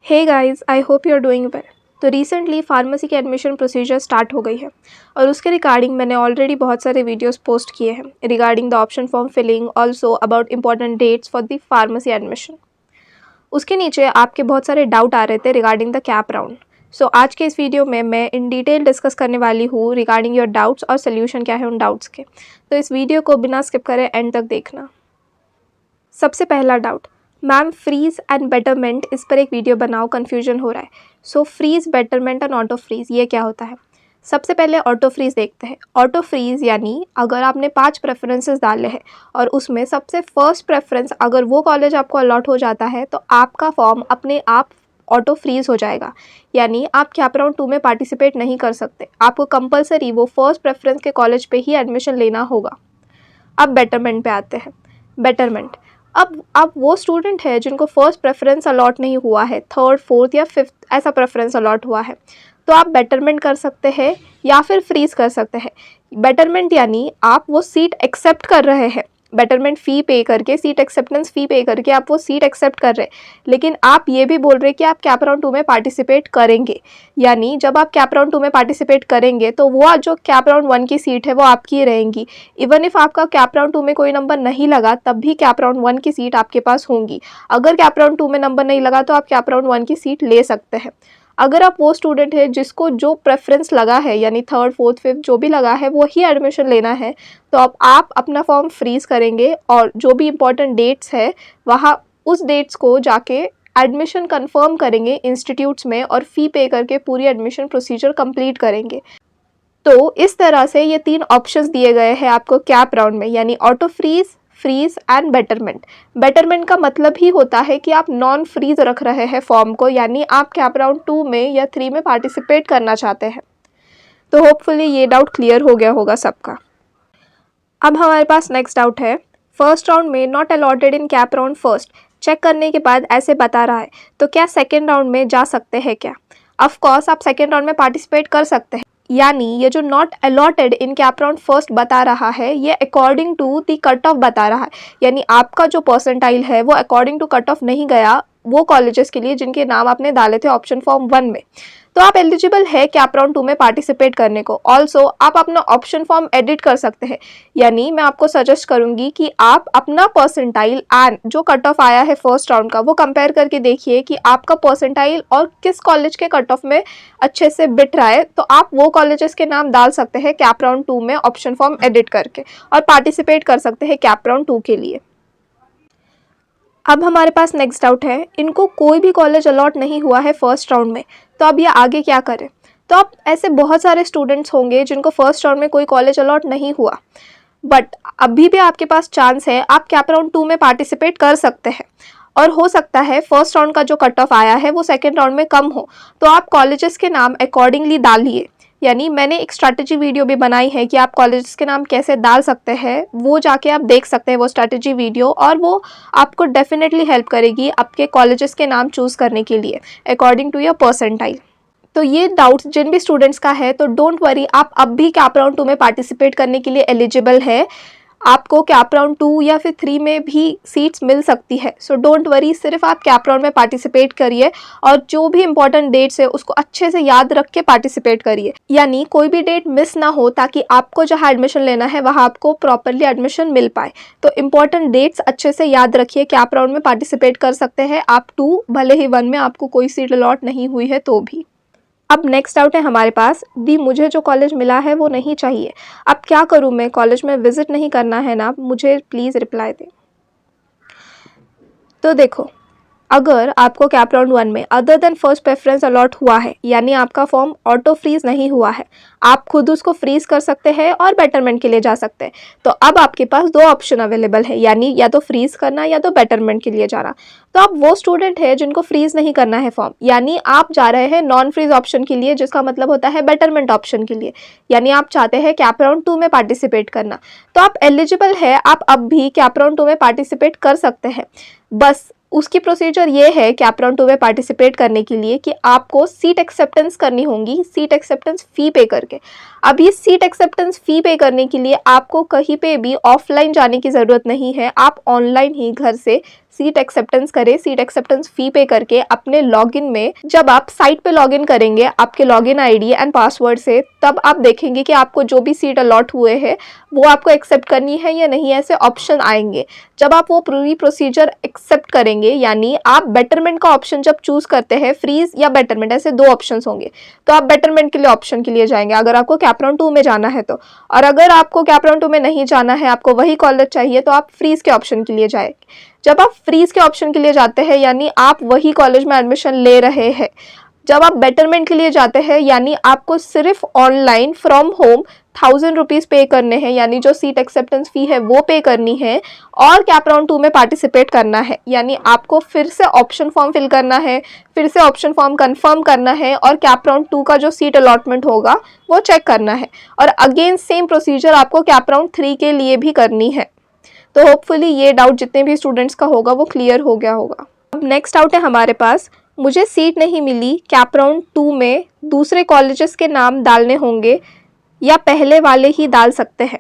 Hey guys, I hope you are doing well. तो recently pharmacy की admission procedure start हो गई है और उसके रिगार्डिंग मैंने ऑलरेडी बहुत सारे वीडियोस पोस्ट किए हैं regarding the option form filling, also about important dates for the pharmacy admission. उसके नीचे आपके बहुत सारे डाउट आ रहे थे regarding the cap round. So आज के इस वीडियो में मैं इन डिटेल डिस्कस करने वाली हूँ रिगार्डिंग योर डाउट्स और सोल्यूशन क्या है उन डाउट्स के। तो इस वीडियो को बिना स्किप करे एंड तक देखना। सबसे पहला doubt, ma'am freeze and betterment, इस पर एक वीडियो बनाओ, कन्फ्यूजन हो रहा है। So freeze, betterment and auto freeze ये क्या होता है? सबसे पहले ऑटो फ्रीज देखते हैं। ऑटो फ्रीज यानी अगर आपने 5 प्रेफरेंसेस डाले हैं और उसमें सबसे फर्स्ट प्रेफरेंस अगर वो कॉलेज आपको अलॉट हो जाता है तो आपका फॉर्म अपने आप ऑटो फ्रीज हो जाएगा, यानी आप कैप राउंड 2 में पार्टिसिपेट नहीं कर सकते। आपको कंपलसरी वो फर्स्ट प्रेफरेंस के कॉलेज पे ही एडमिशन लेना होगा। अब बेटरमेंट पे आते हैं। बेटरमेंट, अब आप वो स्टूडेंट है जिनको फर्स्ट प्रेफरेंस अलॉट नहीं हुआ है, थर्ड, फोर्थ या फिफ्थ ऐसा प्रेफरेंस अलॉट हुआ है, तो आप बेटरमेंट कर सकते हैं या फिर फ्रीज कर सकते हैं। बेटरमेंट यानी आप वो सीट एक्सेप्ट कर रहे हैं, बेटरमेंट फ़ी पे करके, सीट एक्सेप्टेंस फ़ी पे करके आप वो सीट एक्सेप्ट कर रहे हैं, लेकिन आप ये भी बोल रहे हैं कि आप कैप राउंड 2 में पार्टिसिपेट करेंगे। यानी जब आप कैप राउंड 2 में पार्टिसिपेट करेंगे तो वो जो कैप राउंड 1 की सीट है वो आपकी रहेंगी। इवन इफ़ आपका कैप राउंड 2 में कोई नंबर नहीं लगा तब भी कैप राउंड 1 की सीट आपके पास होंगी। अगर कैप राउंड 2 में नंबर नहीं लगा तो आप कैप राउंड 1 की सीट ले सकते हैं। अगर आप वो स्टूडेंट है जिसको जो प्रेफरेंस लगा है, यानी थर्ड, फोर्थ, फिफ्थ जो भी लगा है वो ही एडमिशन लेना है, तो आप अपना फॉर्म फ्रीज करेंगे और जो भी इम्पोर्टेंट डेट्स है वहाँ उस डेट्स को जाके एडमिशन कंफर्म करेंगे इंस्टीट्यूट्स में और फ़ी पे करके पूरी एडमिशन प्रोसीजर कंप्लीट करेंगे। तो इस तरह से ये 3 ऑप्शंस दिए गए हैं आपको कैप राउंड में, यानी auto freeze, freeze and betterment. Betterment का मतलब ही होता है कि आप नॉन फ्रीज रख रहे हैं फॉर्म को, यानी आप कैप राउंड 2 में या 3 में पार्टिसिपेट करना चाहते हैं। तो होपफुली ये डाउट क्लियर हो गया होगा सबका। अब हमारे पास नेक्स्ट डाउट है, फर्स्ट राउंड में not allotted in cap round first, check करने के बाद ऐसे बता रहा है, तो क्या सेकेंड राउंड में जा सकते हैं क्या? ऑफकोर्स आप सेकेंड राउंड में पार्टिसिपेट कर सकते हैं, यानी ये जो not allotted in cap round first बता रहा है ये according to the cut off बता रहा है, यानी आपका जो परसेंटाइल है वो अकॉर्डिंग टू कट ऑफ नहीं गया वो कॉलेजेस के लिए जिनके नाम आपने डाले थे ऑप्शन फॉर्म 1 में, तो आप एलिजिबल है कैप राउंड 2 में पार्टिसिपेट करने को। ऑल्सो आप अपना ऑप्शन फॉर्म एडिट कर सकते हैं, यानी मैं आपको सजेस्ट करूंगी कि आप अपना परसेंटाइल एंड जो कट ऑफ आया है फर्स्ट राउंड का वो कंपेयर करके देखिए कि आपका परसेंटाइल और किस कॉलेज के कट ऑफ में अच्छे से बिट रहा है, तो आप वो कॉलेजेस के नाम डाल सकते हैं कैप राउंड 2 में ऑप्शन फॉर्म एडिट करके और पार्टिसिपेट कर सकते हैं कैप राउंड 2 के लिए। अब हमारे पास नेक्स्ट डाउट है, इनको कोई भी कॉलेज अलॉट नहीं हुआ है फर्स्ट राउंड में, तो अब ये आगे क्या करें? तो अब ऐसे बहुत सारे स्टूडेंट्स होंगे जिनको फर्स्ट राउंड में कोई कॉलेज अलॉट नहीं हुआ, बट अभी भी आपके पास चांस है, आप कैप राउंड 2 में पार्टिसिपेट कर सकते हैं और हो सकता है फर्स्ट राउंड का जो कट ऑफ आया है वो सेकेंड राउंड में कम हो, तो आप कॉलेजेस के नाम अकॉर्डिंगली डालिए। यानी मैंने एक स्ट्रैटेजी वीडियो भी बनाई है कि आप कॉलेजेस के नाम कैसे डाल सकते हैं, वो जाके आप देख सकते हैं वो स्ट्रैटेजी वीडियो, और वो आपको डेफिनेटली हेल्प करेगी आपके कॉलेजेस के नाम चूज़ करने के लिए अकॉर्डिंग टू योर परसेंटाइल। तो ये डाउट्स जिन भी स्टूडेंट्स का है तो डोंट वरी, आप अब भी कैप राउंड 2 में पार्टिसिपेट करने के लिए एलिजिबल है। आपको कैप राउंड 2 या फिर 3 में भी सीट्स मिल सकती है, सो डोंट वरी, सिर्फ आप कैप राउंड में पार्टिसिपेट करिए और जो भी इंपॉर्टेंट डेट्स है उसको अच्छे से याद रख के पार्टिसिपेट करिए, यानी कोई भी डेट मिस ना हो ताकि आपको जहाँ एडमिशन लेना है वहाँ आपको प्रॉपरली एडमिशन मिल पाए। तो इंपॉर्टेंट डेट्स अच्छे से याद रखिए, कैप राउंड में पार्टिसिपेट कर सकते हैं आप 2, भले ही 1 में आपको कोई सीट अलॉट नहीं हुई है तो भी। अब नेक्स्ट डाउट है हमारे पास, दी मुझे जो कॉलेज मिला है वो नहीं चाहिए, अब क्या करूँ मैं? कॉलेज में विजिट नहीं करना है ना, मुझे प्लीज़ रिप्लाई दें। तो देखो, अगर आपको कैप राउंड 1 में other than first preference allot हुआ है, यानी आपका फॉर्म ऑटो फ्रीज नहीं हुआ है, आप खुद उसको फ्रीज कर सकते हैं और बेटरमेंट के लिए जा सकते हैं। तो अब आपके पास 2 ऑप्शन अवेलेबल है, यानी या तो फ्रीज करना या तो बेटरमेंट के लिए जाना। तो आप वो स्टूडेंट है जिनको फ्रीज नहीं करना है फॉर्म, यानी आप जा रहे हैं नॉन फ्रीज ऑप्शन के लिए, जिसका मतलब होता है बेटरमेंट ऑप्शन के लिए, यानी आप चाहते हैं कैप राउंड 2 में पार्टिसिपेट करना, तो आप एलिजिबल है, आप अब भी कैप राउंड 2 में पार्टिसिपेट कर सकते हैं। बस उसकी प्रोसीजर ये है कैप राउंड 2 में पार्टिसिपेट करने के लिए कि आपको सीट एक्सेप्टेंस करनी होगी, सीट एक्सेप्टेंस फ़ी पे करके। अब ये सीट एक्सेप्टेंस फ़ी पे करने के लिए आपको कहीं पे भी ऑफलाइन जाने की ज़रूरत नहीं है, आप ऑनलाइन ही घर से सीट एक्सेप्टेंस करें। सीट एक्सेप्टेंस फ़ी पे करके अपने लॉगिन में, जब आप साइट पे लॉगिन करेंगे आपके लॉगिन आईडी एंड पासवर्ड से, तब आप देखेंगे कि आपको जो भी सीट अलॉट हुए हैं वो आपको एक्सेप्ट करनी है या नहीं, ऐसे ऑप्शन आएंगे। जब आप वो पूरी प्रोसीजर एक्सेप्ट करेंगे, यानी आप बेटरमेंट का ऑप्शन जब चूज करते हैं, फ्रीज या बेटरमेंट ऐसे 2 ऑप्शंस होंगे, तो आप बेटरमेंट के लिए ऑप्शन के लिए जाएंगे अगर आपको कैप राउंड 2 में जाना है तो। और अगर आपको कैप राउंड 2 में नहीं जाना है, आपको वही कॉलेज चाहिए, तो आप फ्रीज के ऑप्शन के लिए जाएंगे। जब आप फ्रीज के ऑप्शन के लिए जाते हैं यानी आप वही कॉलेज में एडमिशन ले रहे हैं। जब आप बेटरमेंट के लिए जाते हैं यानी आपको सिर्फ ऑनलाइन फ्रॉम होम 1000 रुपीज़ पे करने हैं, यानी जो सीट एक्सेप्टेंस फ़ी है वो पे करनी है, और कैप राउंड 2 में पार्टिसिपेट करना है। यानी आपको फिर से ऑप्शन फॉर्म फिल करना है, फिर से ऑप्शन फॉर्म कंफर्म करना है, और कैप राउंड 2 का जो सीट अलॉटमेंट होगा वो चेक करना है। और अगेन सेम प्रोसीजर आपको कैप राउंड 3 के लिए भी करनी है। तो होपफुली ये डाउट जितने भी स्टूडेंट्स का होगा वो क्लियर हो गया होगा। अब नेक्स्ट डाउट है हमारे पास, मुझे सीट नहीं मिली, कैप राउंड 2 में दूसरे कॉलेजेस के नाम डालने होंगे या पहले वाले ही डाल सकते हैं?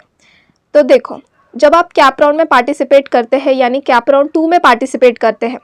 तो देखो, जब आप कैप राउंड में पार्टिसिपेट करते हैं यानी कैप राउंड 2 में पार्टिसिपेट करते हैं,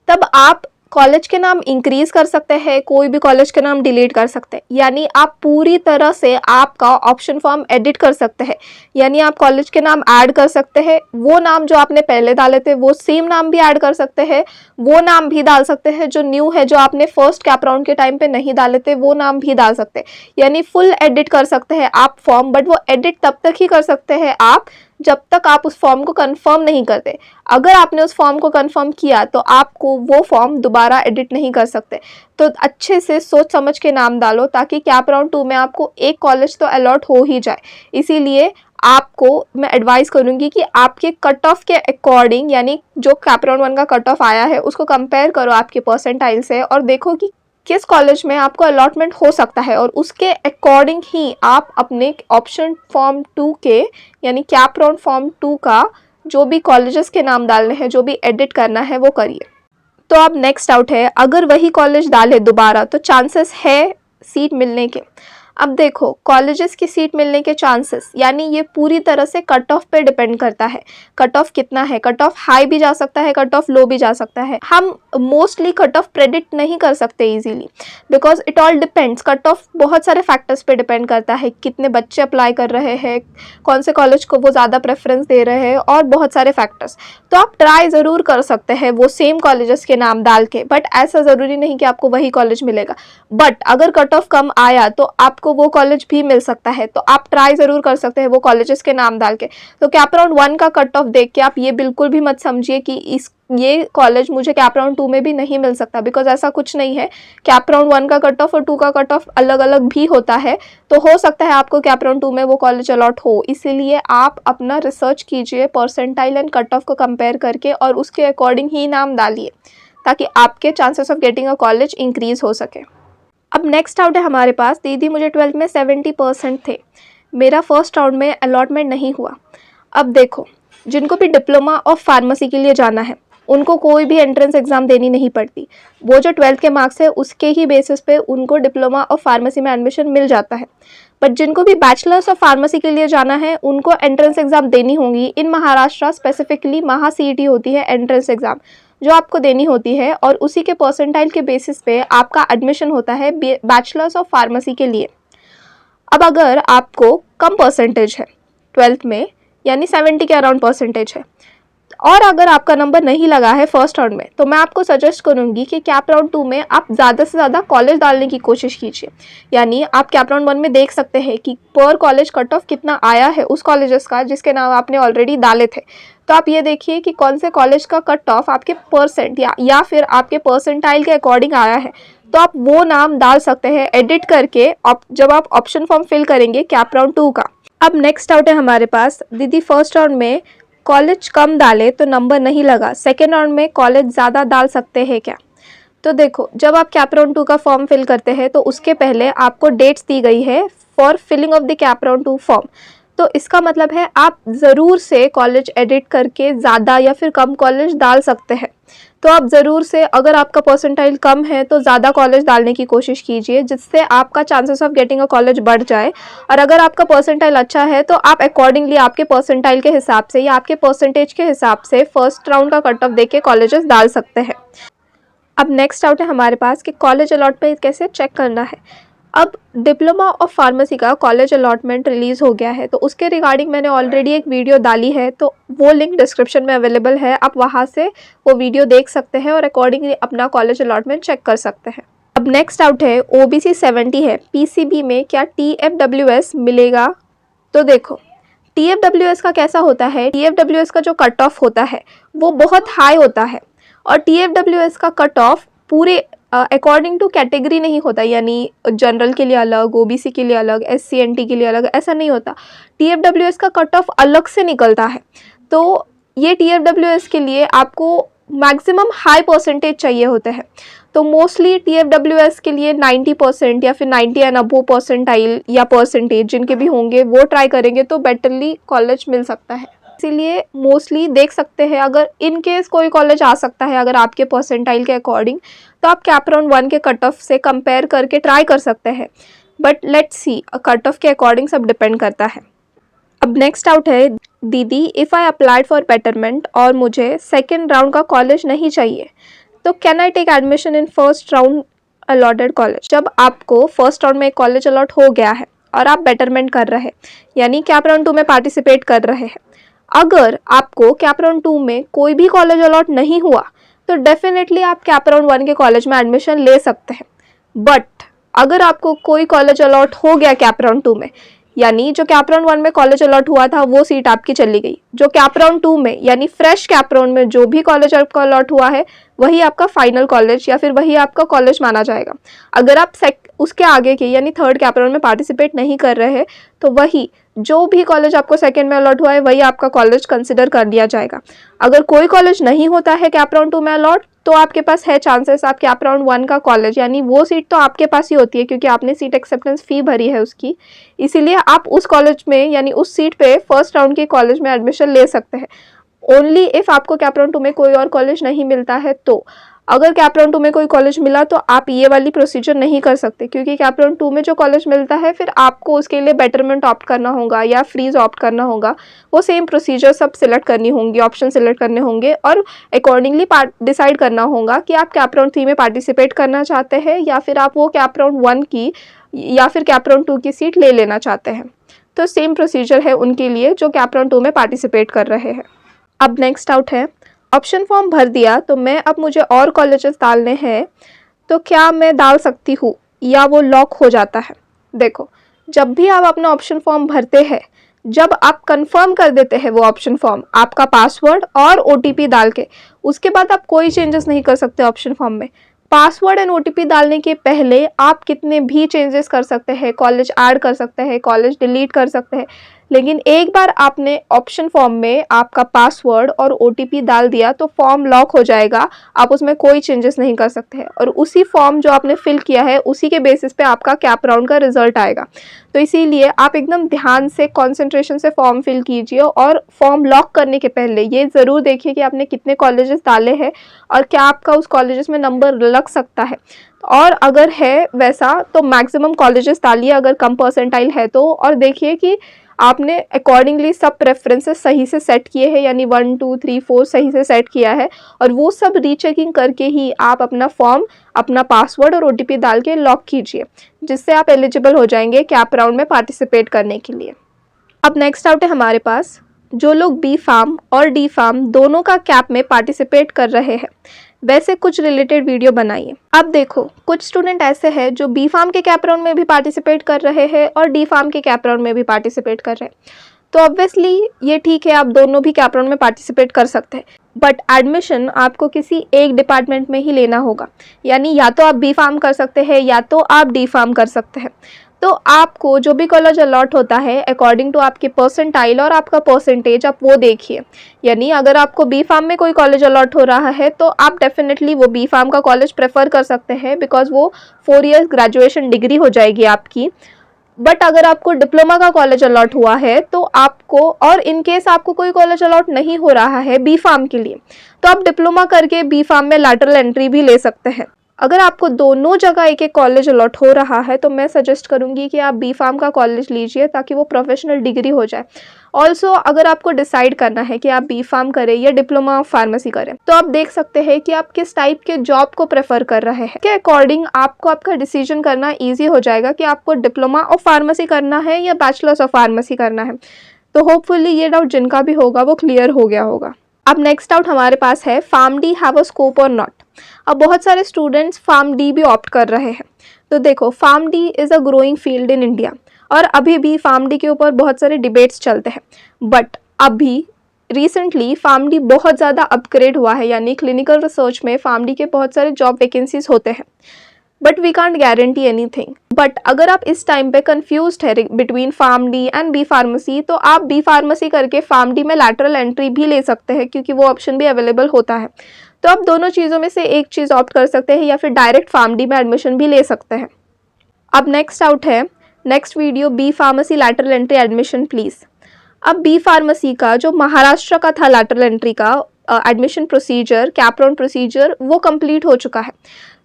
तब आप कॉलेज के नाम इंक्रीज कर सकते हैं, कोई भी कॉलेज के नाम डिलीट कर सकते हैं। यानी आप पूरी तरह से आपका ऑप्शन फॉर्म एडिट कर सकते हैं। यानी आप कॉलेज के नाम ऐड कर सकते हैं, वो नाम जो आपने पहले डाले थे वो सेम नाम भी ऐड कर सकते हैं, वो नाम भी डाल सकते हैं जो न्यू है, जो आपने फर्स्ट कैप राउंड के टाइम पे नहीं डाले थे वो नाम भी डाल सकते हैं। यानी फुल एडिट कर सकते हैं आप फॉर्म, बट वो एडिट तब तक ही कर सकते हैं आप जब तक आप उस फॉर्म को कंफर्म नहीं करते। अगर आपने उस फॉर्म को कंफर्म किया तो आपको वो फॉर्म दोबारा एडिट नहीं कर सकते। तो अच्छे से सोच समझ के नाम डालो ताकि कैप राउंड 2 में आपको एक कॉलेज तो अलॉट हो ही जाए। इसीलिए आपको मैं एडवाइस करूंगी कि आपके कट ऑफ के अकॉर्डिंग, यानी जो कैप राउंड 1 का कट ऑफ आया है उसको कंपेयर करो आपके परसेंटाइल से, और देखो कि किस कॉलेज में आपको अलॉटमेंट हो सकता है, और उसके अकॉर्डिंग ही आप अपने ऑप्शन फॉर्म 2 के यानी कैप राउंड फॉर्म 2 का जो भी कॉलेजेस के नाम डालने हैं, जो भी एडिट करना है वो करिए। तो अब नेक्स्ट आउट है, अगर वही कॉलेज डाले दोबारा तो चांसेस है सीट मिलने के। अब देखो, कॉलेजेस की सीट मिलने के चांसेस यानी ये पूरी तरह से कट ऑफ पे डिपेंड करता है। कट ऑफ कितना है, कट ऑफ हाई भी जा सकता है, कट ऑफ लो भी जा सकता है। हम मोस्टली कट ऑफ प्रेडिक्ट नहीं कर सकते easily, because it all depends. Cut off बहुत सारे फैक्टर्स पे डिपेंड करता है, कितने बच्चे अप्लाई कर रहे हैं, कौन से कॉलेज को वो ज़्यादा प्रेफरेंस दे रहे हैं, और बहुत सारे फैक्टर्स। तो आप ट्राई ज़रूर कर सकते हैं वो सेम कॉलेजेस के नाम डाल के, बट ऐसा ज़रूरी नहीं कि आपको वही कॉलेज मिलेगा। बट अगर कट ऑफ कम आया तो आपको वो कॉलेज भी मिल सकता है, तो आप ट्राई ज़रूर कर सकते हैं वो कॉलेजेस के नाम डाल के। तो कैप राउंड 1 का कट ऑफ देख के आप ये बिल्कुल भी मत समझिए कि ये कॉलेज मुझे कैप राउंड 2 में भी नहीं मिल सकता, बिकॉज ऐसा कुछ नहीं है। कैप राउंड 1 का कट ऑफ और 2 का कट ऑफ अलग अलग भी होता है, तो हो सकता है आपको कैप राउंड 2 में वो कॉलेज अलॉट हो। इसीलिए आप अपना रिसर्च कीजिए परसेंटाइल एंड कट ऑफ को कंपेयर करके, और उसके अकॉर्डिंग ही नाम डालिए ताकि आपके chances of getting a college increase हो सके। अब नेक्स्ट आउट है हमारे पास, दीदी मुझे 12th में 70% थे, मेरा फर्स्ट राउंड में अलॉटमेंट नहीं हुआ। अब देखो, जिनको भी डिप्लोमा ऑफ फार्मेसी के लिए जाना है उनको कोई भी एंट्रेंस एग्जाम देनी नहीं पड़ती। वो जो 12th के मार्क्स है उसके ही बेसिस पे उनको डिप्लोमा ऑफ फार्मेसी में एडमिशन मिल जाता है। बट जिनको भी बैचलर्स ऑफ फार्मेसी के लिए जाना है उनको एंट्रेंस एग्जाम देनी होगी। इन महाराष्ट्र स्पेसिफिकली महा CET होती है एंट्रेंस एग्जाम, जो आपको देनी होती है, और उसी के परसेंटाइल के बेसिस पे आपका एडमिशन होता है बैचलर्स ऑफ फार्मेसी के लिए। अब अगर आपको कम परसेंटेज है 12th में, यानी 70 के अराउंड परसेंटेज है, और अगर आपका नंबर नहीं लगा है फर्स्ट राउंड में, तो मैं आपको सजेस्ट करूंगी कि कैप राउंड 2 में आप ज़्यादा से ज़्यादा कॉलेज डालने की कोशिश कीजिए। यानी आप कैप राउंड 1 में देख सकते हैं कि पर कॉलेज कट ऑफ कितना आया है उस कॉलेजेस का जिसके नाम आपने ऑलरेडी डाले थे। तो आप ये देखिए कि कौन से कॉलेज का कट ऑफ आपके परसेंट या फिर आपके परसेंटाइल के अकॉर्डिंग आया है, तो आप वो नाम डाल सकते हैं एडिट करके जब आप ऑप्शन फॉर्म फिल करेंगे कैप राउंड 2 का। अब नेक्स्ट आउट है हमारे पास, दीदी फर्स्ट राउंड में कॉलेज कम डाले तो नंबर नहीं लगा, सेकेंड राउंड में कॉलेज ज़्यादा डाल सकते हैं क्या? तो देखो, जब आप कैप राउंड 2 का फॉर्म फिल करते हैं तो उसके पहले आपको डेट्स दी गई है for filling of the cap round 2 form. तो इसका मतलब है आप ज़रूर से कॉलेज एडिट करके ज़्यादा या फिर कम कॉलेज डाल सकते हैं। तो आप ज़रूर से, अगर आपका परसेंटाइल कम है तो ज़्यादा कॉलेज डालने की कोशिश कीजिए, जिससे आपका chances of getting a college बढ़ जाए। और अगर आपका परसेंटाइल अच्छा है तो आप अकॉर्डिंगली आपके परसेंटाइल के हिसाब से या आपके परसेंटेज के हिसाब से फर्स्ट राउंड का कट ऑफ दे के कॉलेजेस डाल सकते हैं। अब नेक्स्ट आउट है हमारे पास कि कॉलेज अलॉटमेंट कैसे चेक करना है। अब डिप्लोमा ऑफ फार्मेसी का कॉलेज अलॉटमेंट रिलीज़ हो गया है, तो उसके रिगार्डिंग मैंने ऑलरेडी एक वीडियो डाली है, तो वो लिंक डिस्क्रिप्शन में अवेलेबल है, आप वहाँ से वो वीडियो देख सकते हैं और अकॉर्डिंगली अपना कॉलेज अलॉटमेंट चेक कर सकते हैं। अब नेक्स्ट आउट है OBC 70 है, PCB में क्या TFWS मिलेगा। तो देखो TFWS का कैसा होता है, TFWS का जो कट ऑफ होता है वो बहुत हाई होता है, और TFWS का कट ऑफ पूरे अकॉर्डिंग टू कैटेगरी नहीं होता, यानी जनरल के लिए अलग, OBC के लिए अलग, SC/NT के लिए अलग, ऐसा नहीं होता। TFWS का कट ऑफ अलग से निकलता है। तो ये TFWS के लिए आपको मैक्सिमम हाई परसेंटेज चाहिए होते हैं। तो मोस्टली TFWS के लिए 90% या फिर 90 एंड अबव परसेंटाइल या परसेंटेज जिनके भी होंगे वो ट्राई करेंगे तो बेटरली कॉलेज मिल सकता है। इसीलिए मोस्टली देख सकते हैं, अगर इन केस कोई कॉलेज आ सकता है अगर आपके परसेंटाइल के अकॉर्डिंग, तो आप कैप राउंड 1 के कट ऑफ से कंपेयर करके ट्राई कर सकते हैं। But let's see, cut off के अकॉर्डिंग सब डिपेंड करता है। अब नेक्स्ट आउट है, दीदी if I applied for betterment और मुझे सेकेंड राउंड का कॉलेज नहीं चाहिए, तो can I take admission in first round allotted college. जब आपको फर्स्ट राउंड में एक कॉलेज अलॉट हो गया है और आप बेटरमेंट कर रहे हैं, यानी कैप राउंड 2 में पार्टिसिपेट कर रहे हैं, अगर आपको कैप राउंड 2 में कोई भी कॉलेज अलॉट नहीं हुआ तो डेफिनेटली आप कैप राउंड 1 के कॉलेज में एडमिशन ले सकते हैं। बट अगर आपको कोई कॉलेज अलॉट हो गया कैप राउंड 2 में, यानी जो कैप राउंड 1 में कॉलेज अलॉट हुआ था वो सीट आपकी चली गई, जो कैप राउंड 2 में यानी फ्रेश कैप राउंड में जो भी कॉलेज आपका अलॉट हुआ है वही आपका फाइनल कॉलेज या फिर वही आपका कॉलेज माना जाएगा। अगर आप उसके आगे के यानी थर्ड कैप राउंड में पार्टिसिपेट नहीं कर रहे हैं तो वही जो भी कॉलेज आपको सेकेंड में अलॉट हुआ है वही आपका कॉलेज कंसिडर कर लिया जाएगा। अगर कोई कॉलेज नहीं होता है कैप राउंड 2 में अलॉट, तो आपके पास है चांसेस आप कैप राउंड 1 का कॉलेज, यानी वो सीट तो आपके पास ही होती है क्योंकि आपने सीट एक्सेप्टेंस फ़ी भरी है उसकी, इसीलिए आप उस कॉलेज में यानी उस सीट पे फर्स्ट राउंड के कॉलेज में एडमिशन ले सकते हैं। ओनली इफ़ आपको कैप राउंड 2 में कोई और कॉलेज नहीं मिलता है, तो अगर कैप राउंड 2 में कोई कॉलेज मिला तो आप ये वाली प्रोसीजर नहीं कर सकते, क्योंकि कैप राउंड 2 में जो कॉलेज मिलता है फिर आपको उसके लिए बेटरमेंट ऑप्ट करना होगा या फ्रीज ऑप्ट करना होगा। वो सेम प्रोसीजर सब सिलेक्ट करनी होंगी, ऑप्शन सिलेक्ट करने होंगे और अकॉर्डिंगली डिसाइड करना होगा कि आप कैप राउंड 3 में पार्टिसिपेट करना चाहते हैं या फिर आप वो कैप राउंड 1 की या फिर कैप राउंड 2 की सीट ले लेना चाहते हैं। तो सेम प्रोसीजर है उनके लिए जो कैप राउंड 2 में पार्टिसिपेट कर रहे हैं। अब नेक्स्ट आउट है, ऑप्शन फॉर्म भर दिया तो मैं अब मुझे और कॉलेजेस डालने हैं, तो क्या मैं डाल सकती हूँ या वो लॉक हो जाता है। देखो, जब भी आप अपना ऑप्शन फॉर्म भरते हैं, जब आप कंफर्म कर देते हैं वो ऑप्शन फॉर्म आपका पासवर्ड और OTP डाल के, उसके बाद आप कोई चेंजेस नहीं कर सकते ऑप्शन फॉर्म में। पासवर्ड एंड OTP डालने के पहले आप कितने भी चेंजेस कर सकते हैं, कॉलेज ऐड कर सकते हैं, कॉलेज डिलीट कर सकते हैं, लेकिन एक बार आपने ऑप्शन फॉर्म में आपका पासवर्ड और OTP डाल दिया तो फॉर्म लॉक हो जाएगा, आप उसमें कोई चेंजेस नहीं कर सकते हैं और उसी फॉर्म जो आपने फिल किया है उसी के बेसिस पे आपका कैप राउंड का रिजल्ट आएगा। तो इसीलिए आप एकदम ध्यान से कॉन्सेंट्रेशन से फॉर्म फिल कीजिए और फॉर्म लॉक करने के पहले ये ज़रूर देखिए कि आपने कितने कॉलेजेस डाले हैं और क्या आपका उस कॉलेजेस में नंबर लग सकता है, और अगर है वैसा तो मैक्सिमम कॉलेजेस डालिए अगर कम परसेंटाइल है तो, और देखिए कि आपने अकॉर्डिंगली सब प्रेफरेंसेस सही से सेट किए हैं, यानी 1 2 3 4 सही से सेट किया है, और वो सब रीचेकिंग करके ही आप अपना फॉर्म, अपना पासवर्ड और OTP डाल के लॉक कीजिए, जिससे आप एलिजिबल हो जाएंगे कैप राउंड में पार्टिसिपेट करने के लिए। अब नेक्स्ट आउट है हमारे पास, जो लोग B फार्म और D फार्म दोनों का कैप में पार्टिसिपेट कर रहे हैं वैसे कुछ रिलेटेड वीडियो बनाइए। अब देखो, कुछ स्टूडेंट ऐसे हैं जो B फार्म के कैप राउंड में भी पार्टिसिपेट कर रहे हैं और D फार्म के कैप राउंड में भी पार्टिसिपेट कर रहे हैं, तो ऑब्वियसली ये ठीक है, आप दोनों भी कैप राउंड में पार्टिसिपेट कर सकते हैं, बट एडमिशन आपको किसी एक डिपार्टमेंट में ही लेना होगा, यानी या तो आप B फार्म कर सकते हैं या तो आप D फार्म कर सकते हैं। तो आपको जो भी कॉलेज अलॉट होता है अकॉर्डिंग टू आपके परसेंटाइल और आपका परसेंटेज आप वो देखिए, यानी अगर आपको B फार्म में कोई कॉलेज अलॉट हो रहा है तो आप डेफिनेटली वो B फार्म का कॉलेज प्रेफर कर सकते हैं, बिकॉज वो 4 इयर्स ग्रेजुएशन डिग्री हो जाएगी आपकी। बट अगर आपको डिप्लोमा का कॉलेज अलॉट हुआ है तो आपको, और इन केस आपको कोई कॉलेज अलॉट नहीं हो रहा है बी फार्म के लिए, तो आप डिप्लोमा करके बी फार्म में लैटरल एंट्री भी ले सकते हैं। अगर आपको दोनों जगह एक एक कॉलेज अलॉट हो रहा है तो मैं सजेस्ट करूंगी कि आप बी फार्म का कॉलेज लीजिए ताकि वो प्रोफेशनल डिग्री हो जाए। ऑल्सो अगर आपको डिसाइड करना है कि आप बी फार्म करें या डिप्लोमा ऑफ फार्मेसी करें, तो आप देख सकते हैं कि आप किस टाइप के जॉब को प्रेफर कर रहे हैं। के अकॉर्डिंग आपको आपका डिसीजन करना ईजी हो जाएगा कि आपको डिप्लोमा ऑफ फार्मेसी करना है या बैचलर्स ऑफ फार्मेसी करना है। तो होपफुली ये डाउट जिनका भी होगा वो क्लियर हो गया होगा। अब नेक्स्ट डाउट हमारे पास है, pharm D have a scope और नॉट। अब बहुत सारे स्टूडेंट्स फार्म डी भी ऑप्ट कर रहे हैं। तो देखो, pharm D is a growing field in India और अभी भी फार्म डी के ऊपर बहुत सारे डिबेट्स चलते हैं। बट अभी रिसेंटली फार्म डी बहुत ज़्यादा अपग्रेड हुआ है, यानी क्लिनिकल रिसर्च में फार्म डी के बहुत सारे जॉब वैकेंसीज होते हैं। But we can't guarantee anything. But अगर आप इस टाइम पे कंफ्यूज्ड है between pharm D and B pharmacy, तो आप बी फार्मेसी करके फार्म डी में लैटरल एंट्री भी ले सकते हैं क्योंकि वो ऑप्शन भी अवेलेबल होता है। तो आप दोनों चीज़ों में से एक चीज़ ऑप्ट कर सकते हैं या फिर डायरेक्ट फार्म डी में एडमिशन भी ले सकते हैं। अब नेक्स्ट आउट है, next video B pharmacy lateral entry admission please. अब बी फार्मेसी का जो महाराष्ट्र का था लैटरल एंट्री का admission procedure, cap round procedure, वो कंप्लीट हो चुका है।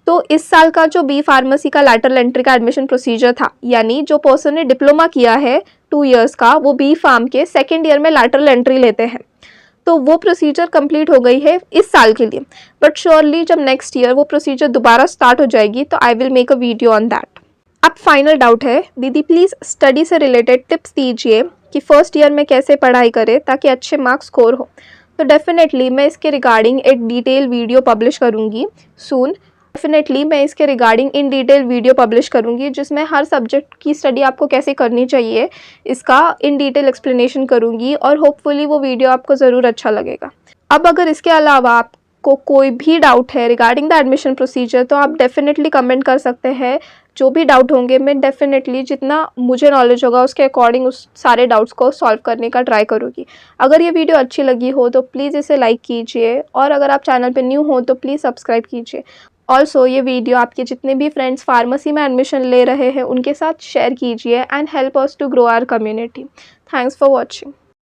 तो इस साल का जो बी फार्मेसी का लैटरल एंट्री का एडमिशन प्रोसीजर था, यानी जो पर्सन ने डिप्लोमा किया है 2 इयर्स का, वो बी फार्म के सेकेंड ईयर में लैटरल एंट्री लेते हैं। तो वो प्रोसीजर कंप्लीट हो गई है इस साल के लिए। बट श्योरली जब नेक्स्ट ईयर वो प्रोसीजर दोबारा स्टार्ट हो जाएगी तो I will make a video on that. अब फाइनल डाउट है, दीदी प्लीज़ स्टडी से रिलेटेड टिप्स दीजिए कि फर्स्ट ईयर में कैसे पढ़ाई करें ताकि अच्छे मार्क्स स्कोर हो। तो डेफिनेटली मैं इसके रिगार्डिंग एक डिटेल वीडियो पब्लिश करूँगी सून। डेफिनेटली मैं इसके regarding in detail video publish करूँगी जिसमें हर सब्जेक्ट की स्टडी आपको कैसे करनी चाहिए इसका इन डिटेल एक्सप्लेनेशन करूँगी और होपफुली वो वीडियो आपको ज़रूर अच्छा लगेगा। अब अगर इसके अलावा आपको कोई भी डाउट है रिगार्डिंग द एडमिशन प्रोसीजर तो आप डेफिनेटली कमेंट कर सकते हैं। जो भी डाउट होंगे मैं डेफिनेटली जितना मुझे नॉलेज होगा उसके अकॉर्डिंग उस सारे डाउट्स को सॉल्व करने का ट्राई करूँगी। अगर ये वीडियो अच्छी लगी हो तो प्लीज़ इसे लाइक कीजिए और अगर आप चैनल पे न्यू हो तो प्लीज़ सब्सक्राइब कीजिए। ऑल्सो ये वीडियो आपके जितने भी फ्रेंड्स फार्मेसी में एडमिशन ले रहे हैं उनके साथ शेयर कीजिए and help us to grow our community. Thanks for watching.